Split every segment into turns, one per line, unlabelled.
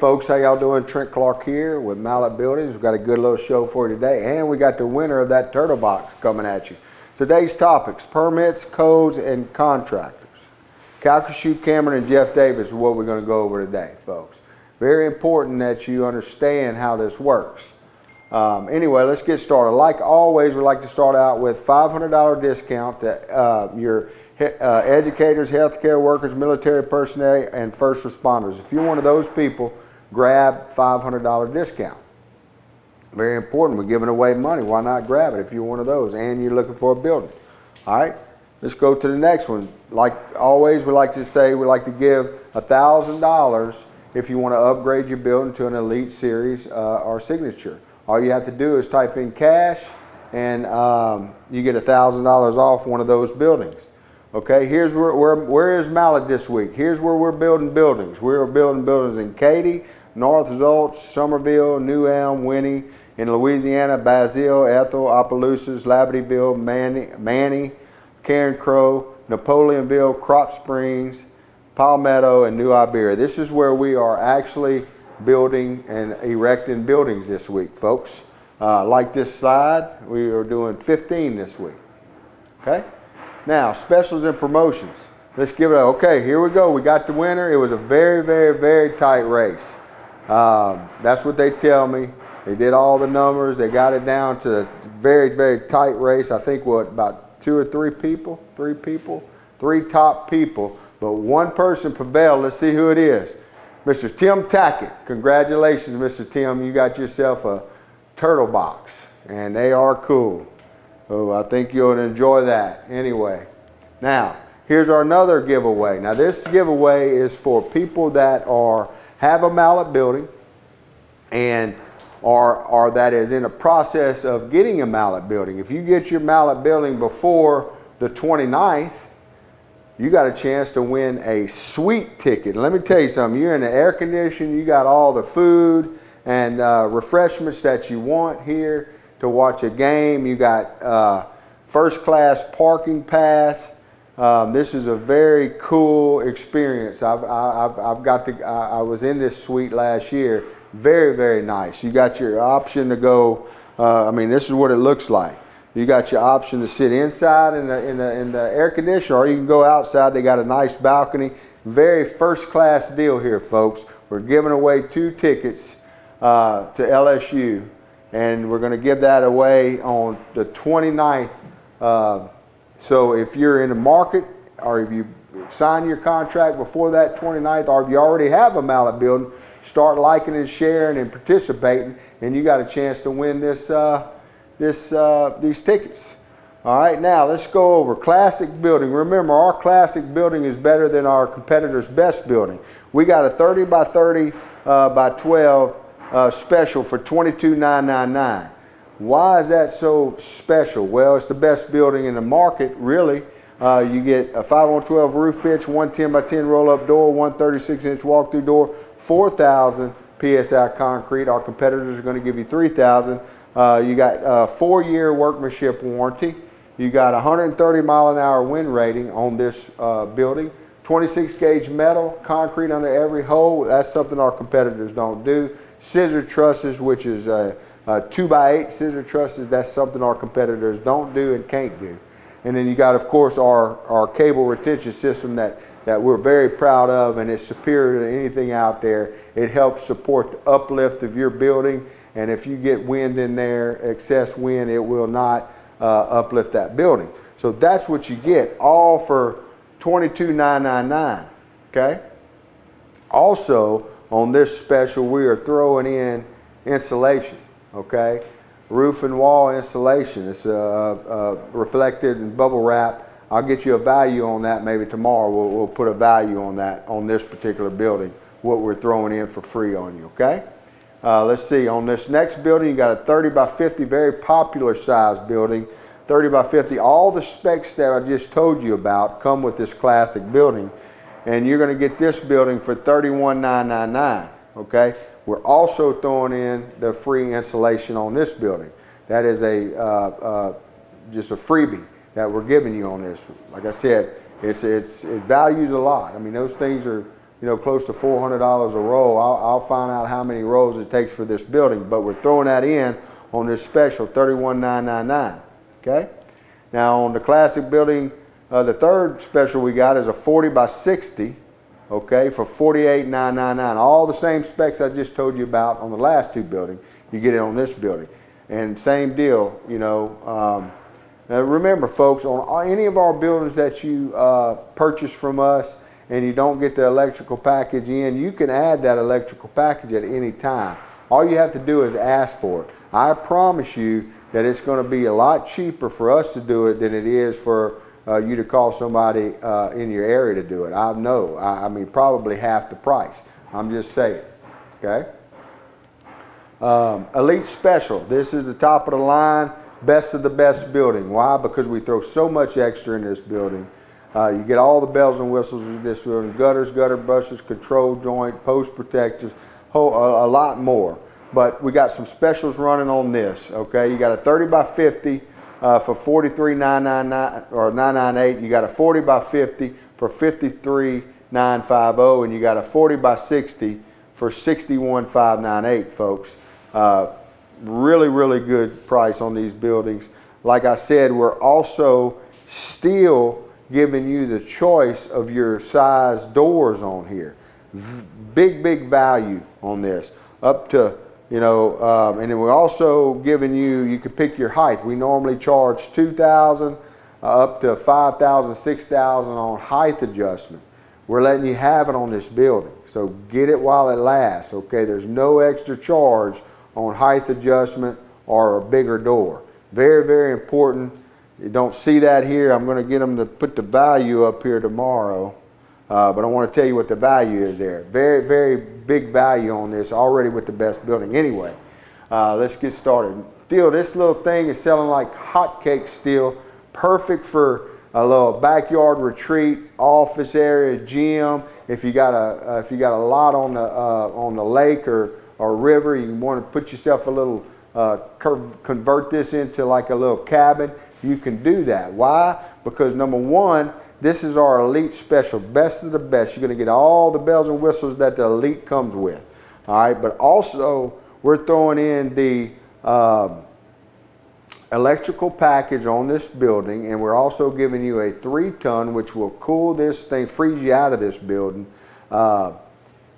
Folks, how y'all doing? Trent Clark here with Mallet Buildings. We've got a good little show for you today, and we got the winner of that turtle box coming at you. Today's topics: permits, codes, and contractors. Calcasieu, Cameron, and Jeff Davis is what we're going to go over today, folks. Very important that you understand how this works. Anyway, let's get started. Like always, we like to start out with $500 discount to your educators, healthcare workers, military personnel, and first responders. If you're one of those people, grab $500 discount. Very important. We're giving away money. Why not grab it if you're one of those and you're looking for a building? All right, let's go to the next one. Like always, we like to say we like to give $1,000 if you want to upgrade your building to an Elite Series or Signature. All you have to do is type in cash and you get $1,000 off one of those buildings. Okay, here's where is Mallet this week? Here's where we're building buildings. We're building buildings in Katy, North Zolch, Somerville, New Elm, Winnie, in Louisiana, Basile, Ethel, Opelousas, Labadeville, Manny, Karen Crow, Napoleonville, Crop Springs, Palmetto, and New Iberia. This is where we are actually building and erecting buildings this week, folks. Like this slide, we are doing 15 this week. Okay? Now, specials and promotions. Let's give it a, okay, here we go. We got the winner. It was a very, very, very tight race. That's what they tell me. They did all the numbers. They got it down to a very, very tight race. I think, what, about two or three people? Three top people. But one person prevailed. Let's see who it is. Mr. Tim Tackett. Congratulations, Mr. Tim. You got yourself a turtle box, and they are cool. So I think you'll enjoy that. Anyway, now here's our another giveaway. Now this giveaway is for people that have a Mallet building and are that is in the process of getting a Mallet building. If you get your Mallet building before the 29th, you got a chance to win a sweet ticket. Let me tell you something. You're in the air conditioning. You got all the food and refreshments that you want here to watch a game. You got first class parking pass. This is a very cool experience. I was in this suite last year. Very, very nice. You got your option to go. I mean, this is what it looks like. You got your option to sit inside in the air conditioner, or you can go outside. They got a nice balcony. Very first class deal here, folks. We're giving away 2 tickets to LSU. And we're going to give that away on the 29th. So if you're in the market, or if you sign your contract before that 29th, or if you already have a Mallet building, start liking and sharing and participating, and you got a chance to win these tickets. All right, now let's go over classic building. Remember, our classic building is better than our competitor's best building. We got a 30 by 30 by 12 special for $22,999. Why is that so special? Well, it's the best building in the market, really. You get a 5-on-12 roof pitch, 110 by 10 roll-up door, 136-inch walk-through door, 4,000 PSI concrete. Our competitors are going to give you 3,000. You got a 4-year workmanship warranty. You got 130 mile an hour wind rating on this building. 26 gauge metal, concrete under every hole. That's something our competitors don't do. Scissor trusses, which is 2x8 scissor trusses. That's something our competitors don't do and can't do. And then you got, of course, our cable retention system that we're very proud of, and it's superior to anything out there. It helps support the uplift of your building, and if you get wind in there, excess wind, it will not uplift that building. So that's what you get, all for $22,999. Okay. Also, on this special, we are throwing in insulation, okay? Roof and wall insulation. It's reflected and bubble wrap. I'll get you a value on that maybe tomorrow. We'll put a value on that on this particular building, what we're throwing in for free on you, okay? Let's see, on this next building, you got a 30 by 50, very popular size building, 30 by 50. All the specs that I just told you about come with this classic building. And you're going to get this building for $31,999, okay? We're also throwing in the free insulation on this building. That is just a freebie that we're giving you on this. Like I said, it values a lot. I mean, those things are close to $400 a roll. I'll find out how many rolls it takes for this building, but we're throwing that in on this special $31,999. Okay. Now on the classic building, the third special we got is a 40 by 60. Okay, for $48,999. All the same specs I just told you about on the last two buildings, you get it on this building. And same deal, now remember folks, on any of our buildings that you purchase from us and you don't get the electrical package in, you can add that electrical package at any time. All you have to do is ask for it. I promise you that it's going to be a lot cheaper for us to do it than it is for you to call somebody in your area to do it. I know, I mean probably half the price. I'm just saying, okay? Elite Special, this is the top of the line, best of the best building. Why? Because we throw so much extra in this building. You get all the bells and whistles in this building, gutters, gutter brushes, control joint, post protectors, a lot more. But we got some specials running on this, okay? You got a 30 by 50 for $43,999 or $998. You got a 40 by 50 for $53,950, and you got a 40 by 60 for $61,598, folks. Really, really good price on these buildings. Like I said, we're also still giving you the choice of your size doors on here. Big value on this, up to and then we're also giving you can pick your height. We normally charge $2,000 up to $5,000, $6,000 on height adjustment. We're letting you have it on this building, so get it while it lasts. Okay, there's no extra charge on height adjustment or a bigger door. Very important. You don't see that here. I'm going to get them to put the value up here tomorrow. But I want to tell you what the value is there. Very big value on this, already with the best building. Anyway, let's get started. This little thing is selling like hotcakes still. Perfect for a little backyard retreat, office area, gym. If you got a lot on the lake or river, you want to put yourself a little convert this into like a little cabin. You can do that. Why? Because number one, this is our Elite Special, best of the best. You're going to get all the bells and whistles that the Elite comes with. All right, but also we're throwing in the electrical package on this building, and we're also giving you a 3-ton, which will cool this thing, freeze you out of this building.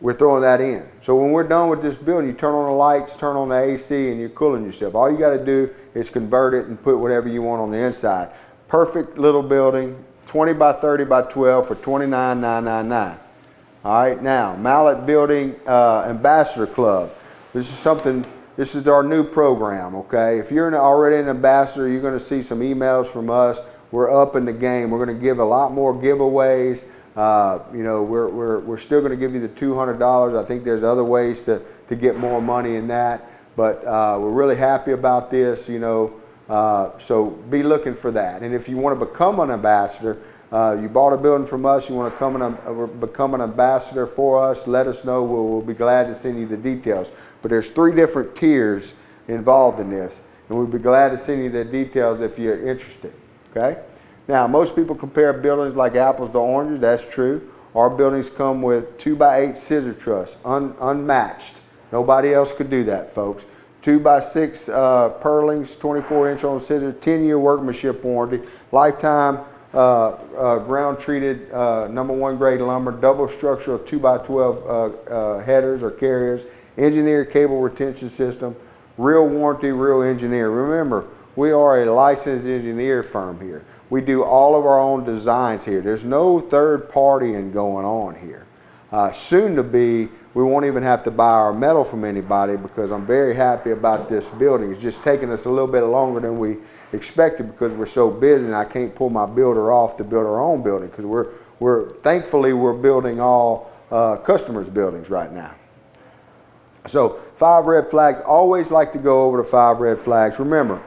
We're throwing that in. So when we're done with this building, you turn on the lights, turn on the AC, and you're cooling yourself. All you got to do is convert it and put whatever you want on the inside. Perfect little building. 20 by 30 by 12 for $29,999. All right, now Mallet Building Ambassador Club. This is our new program. Okay, if you're already an ambassador, you're going to see some emails from us. We're up in the game. We're going to give a lot more giveaways. We're still going to give you the $200. I think there's other ways to get more money in that, but we're really happy about this. So be looking for that. And if you want to become an ambassador, you bought a building from us, you want to become an ambassador for us, let us know. We'll be glad to send you the details. But there's 3 different tiers involved in this, and we'd be glad to send you the details if you're interested. Okay? Now, most people compare buildings like apples to oranges. That's true. Our buildings come with 2x8 scissor truss, unmatched. Nobody else could do that, folks. 2x6 purlings, 24-inch on scissor, 10-year workmanship warranty, lifetime ground treated #1 grade lumber, double structural 2x12 headers or carriers, engineered cable retention system, real warranty, real engineer. Remember, we are a licensed engineer firm here. We do all of our own designs here. There's no third partying going on here. Soon to be, we won't even have to buy our metal from anybody, because I'm very happy about this building. It's just taking us a little bit longer than we expected because we're so busy, and I can't pull my builder off to build our own building, because thankfully we're building all customers' buildings right now. So 5 red flags. Always like to go over the 5 red flags. Remember,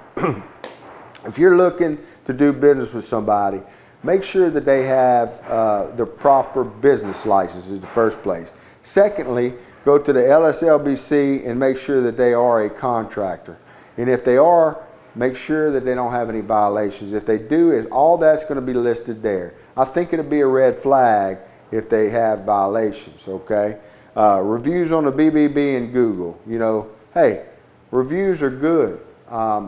if you're looking to do business with somebody, make sure that they have the proper business license in the first place. Secondly, go to the LSLBC and make sure that they are a contractor. And if they are, make sure that they don't have any violations. If they do, all that's going to be listed there. I think it'll be a red flag if they have violations, okay? Reviews on the BBB and Google, you know, hey, reviews are good.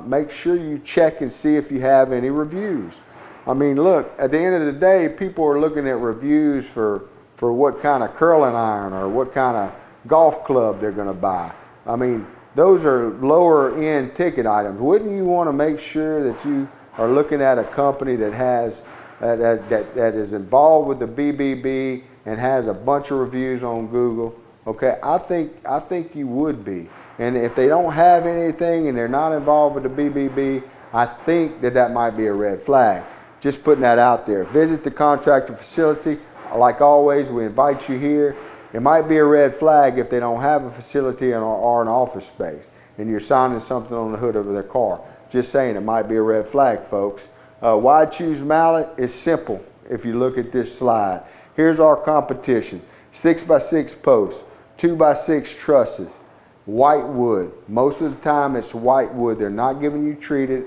Make sure you check and see if you have any reviews. I mean, look, at the end of the day, people are looking at reviews for what kind of curling iron or what kind of golf club they're going to buy. I mean, those are lower end ticket items. Wouldn't you want to make sure that you are looking at a company that has that is involved with the BBB and has a bunch of reviews on Google? Okay, I think you would be. And if they don't have anything and they're not involved with the BBB, I think that might be a red flag. Just putting that out there. Visit the contractor facility. Like always, we invite you here. It might be a red flag if they don't have a facility or an office space and you're signing something on the hood of their car. Just saying, it might be a red flag, folks. Why choose mallet? It's simple if you look at this slide. Here's our competition. 6x6 posts, 2x6 trusses, white wood. Most of the time it's white wood. They're not giving you treated,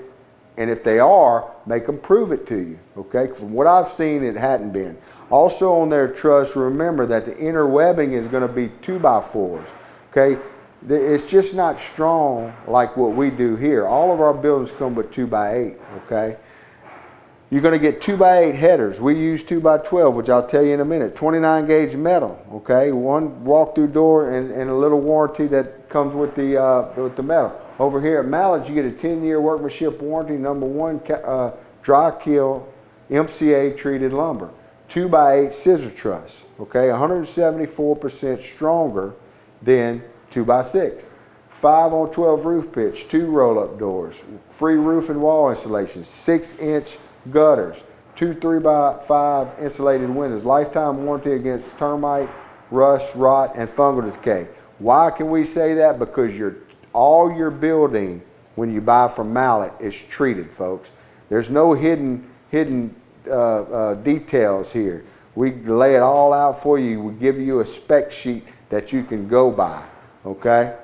and if they are, make them prove it to you, okay? From what I've seen, it hadn't been. Also on their truss, remember that the inner webbing is going to be 2x4s, okay? It's just not strong like what we do here. All of our buildings come with 2x8, okay? You're going to get 2x8 headers. We use 2x12, which I'll tell you in a minute. 29 gauge metal, okay? One walk-through door and a little warranty that comes with the metal. Over here at Mallet, you get a 10-year workmanship warranty. Number one, dry kill MCA treated lumber. 2x8 scissor truss, okay? 174% stronger than 2x6. 5-on-12 roof pitch, 2 roll-up doors, free roof and wall installation, 6-inch gutters, 2 3x5 insulated windows, lifetime warranty against termite, rust, rot, and fungal decay. Why can we say that? Because all your building, when you buy from Mallet, is treated, folks. There's no hidden details here. We lay it all out for you. We give you a spec sheet that you can go by, okay?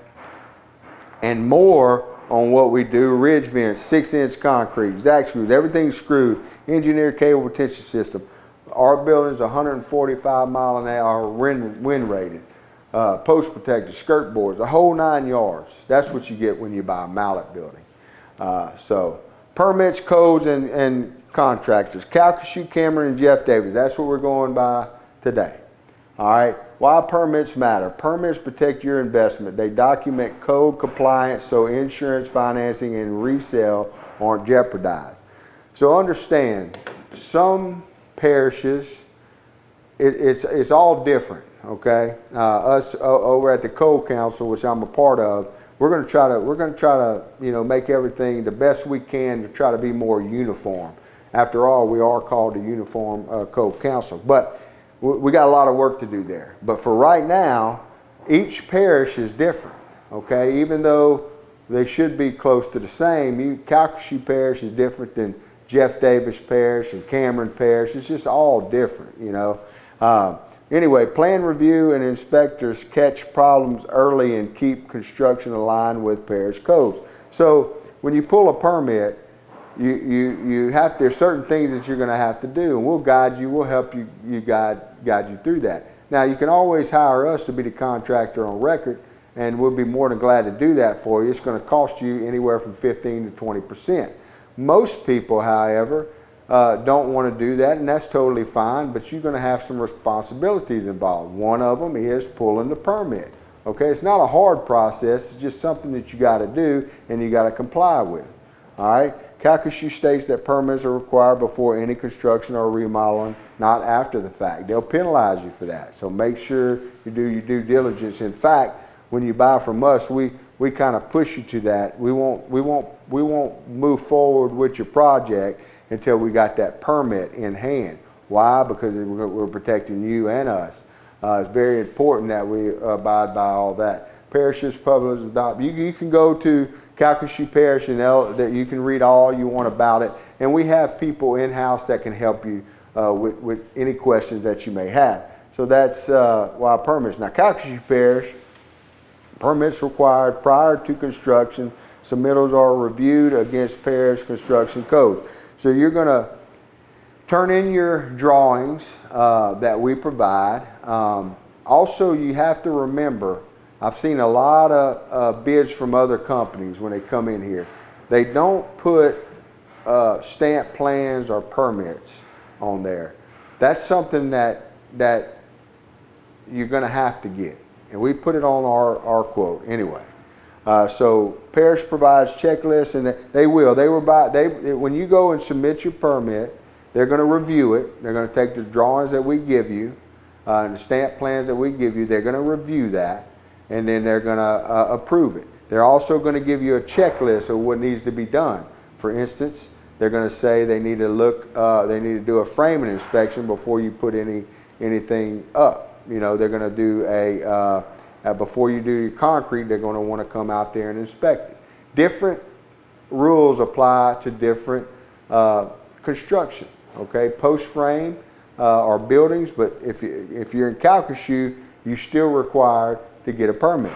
And more on what we do. Ridge vents, 6-inch concrete, jack screws, everything's screwed, engineered cable retention system. Our building's 145 mile an hour wind rated. Post protectors, skirt boards, the whole 9 yards. That's what you get when you buy a Mallet building. So permits, codes, and contractors. Calcasieu, Cameron, and Jeff Davis. That's what we're going by today. All right. Why permits matter? Permits protect your investment. They document code compliance so insurance, financing, and resale aren't jeopardized. So understand, some parishes, it's all different. Okay, us over at the Code Council, which I'm a part of, we're going to try to make everything the best we can to try to be more uniform. After all, we are called the Uniform Code Council, but we got a lot of work to do there. But for right now, each parish is different. Okay, even though they should be close to the same, Calcasieu Parish is different than Jeff Davis Parish and Cameron Parish. It's just all different, you know. Anyway, plan review and inspectors catch problems early and keep construction aligned with parish codes. So when you pull a permit, there's certain things that you're going to have to do, and we'll guide you. We'll help you guide you through that. Now, you can always hire us to be the contractor on record, and we'll be more than glad to do that for you. It's going to cost you anywhere from 15 to 20%. Most people, however, don't want to do that, and that's totally fine, but you're going to have some responsibilities involved. One of them is pulling the permit. Okay, it's not a hard process, it's just something that you got to do and you got to comply with. All right, Calcasieu states that permits are required before any construction or remodeling, not after the fact. They'll penalize you for that, so make sure you do your due diligence. In fact, when you buy from us, we kind of push you to that. We won't move forward with your project until we got that permit in hand. Why? Because we're protecting you and us. It's very important that we abide by all that. Parishes, publics, adopt. You can go to Calcasieu Parish and that you can read all you want about it. And we have people in-house that can help you with any questions that you may have. So that's why permits. Now, Calcasieu Parish, permits required prior to construction. Submittals are reviewed against parish construction codes. So you're going to turn in your drawings that we provide. Also, you have to remember, I've seen a lot of bids from other companies when they come in here. They don't put stamp plans or permits on there. That's something that you're going to have to get, and we put it on our quote anyway. So Parish provides checklists, and when you go and submit your permit, they're going to review it. They're going to take the drawings that we give you and the stamp plans that we give you. They're going to review that, and then they're going to approve it. They're also going to give you a checklist of what needs to be done. For instance, they're going to say they need to do a framing inspection before you put anything up. You know, they're going to do before you do your concrete, they're going to want to come out there and inspect it. Different rules apply to different construction. Okay, post frame or buildings, but if you're in Calcasieu, you're still required to get a permit.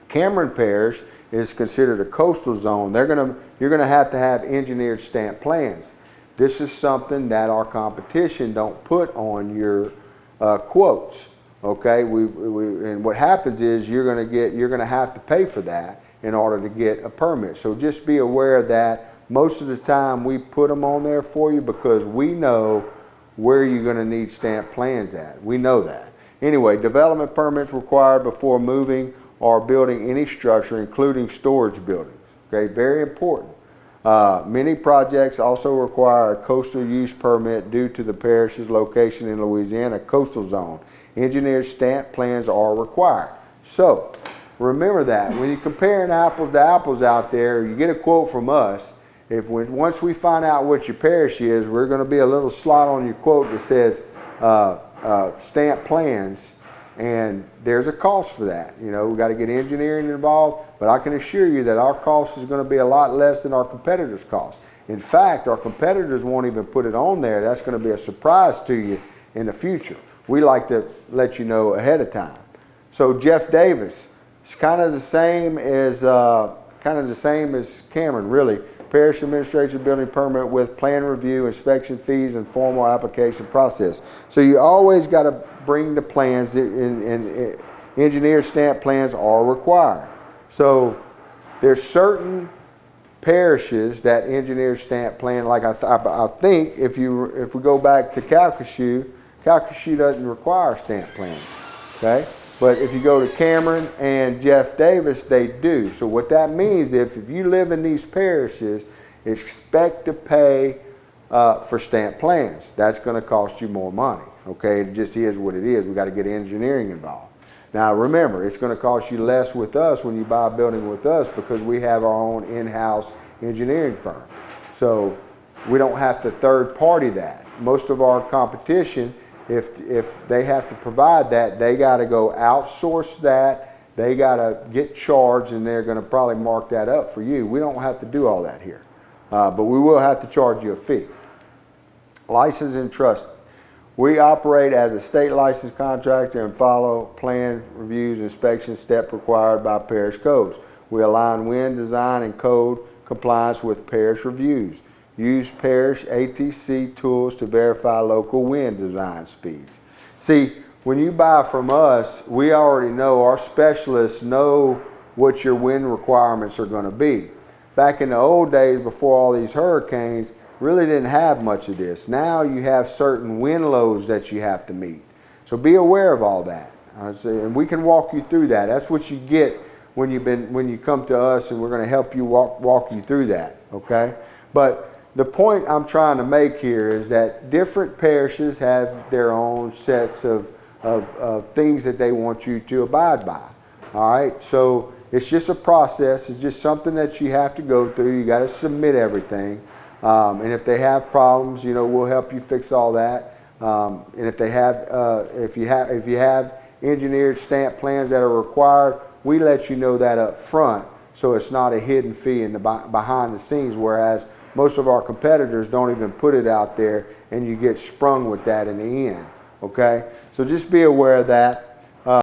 Cameron Parish is considered a coastal zone. You're going to have engineered stamp plans. This is something that our competition don't put on your quotes. Okay, and what happens is you're going to have to pay for that in order to get a permit. So just be aware that most of the time we put them on there for you because we know where you're going to need stamp plans at. We know that. Anyway, development permits required before moving or building any structure, including storage buildings. Okay, very important. Many projects also require a coastal use permit due to the parish's location in Louisiana coastal zone. Engineered stamp plans are required. So remember that when you're comparing apples to apples out there, you get a quote from us. Once we find out what your parish is, we're going to be a little slot on your quote that says stamp plans, and there's a cost for that. You know, we got to get engineering involved, but I can assure you that our cost is going to be a lot less than our competitors' cost. In fact, our competitors won't even put it on there. That's going to be a surprise to you in the future. We like to let you know ahead of time. So Jeff Davis, it's kind of the same as Cameron, really. Parish administration building permit with plan review, inspection fees, and formal application process. So you always got to bring the plans, and engineered stamp plans are required. So there's certain parishes that engineered stamp plan, like I think if we go back to Calcasieu doesn't require stamp plans, okay? But if you go to Cameron and Jeff Davis, they do. So what that means, if you live in these parishes, expect to pay for stamp plans. That's going to cost you more money, okay? It just is what it is. We got to get engineering involved. Now remember, it's going to cost you less with us when you buy a building with us because we have our own in-house engineering firm. So we don't have to third party that. Most of our competition, if they have to provide that, they got to go outsource that. They got to get charged, and they're going to probably mark that up for you. We don't have to do all that here, but we will have to charge you a fee. Licensed and trusted. We operate as a state licensed contractor and follow plan reviews, inspection step required by parish codes. We align wind design and code compliance with parish reviews. Use parish ATC tools to verify local wind design speeds. See, when you buy from us, we already know, our specialists know what your wind requirements are going to be. Back in the old days, before all these hurricanes, really didn't have much of this. Now you have certain wind loads that you have to meet. So be aware of all that. And we can walk you through that. That's what you get when you come to us, and we're going to help you walk you through that, okay? But the point I'm trying to make here is that different parishes have their own sets of things that they want you to abide by. All right, so it's just a process. It's just something that you have to go through. You got to submit everything, and if they have problems, you know, we'll help you fix all that. And if you have engineered stamp plans that are required, we let you know that up front, so it's not a hidden fee in the behind the scenes. Whereas most of our competitors don't even put it out there, and you get sprung with that in the end, okay? So just be aware of that.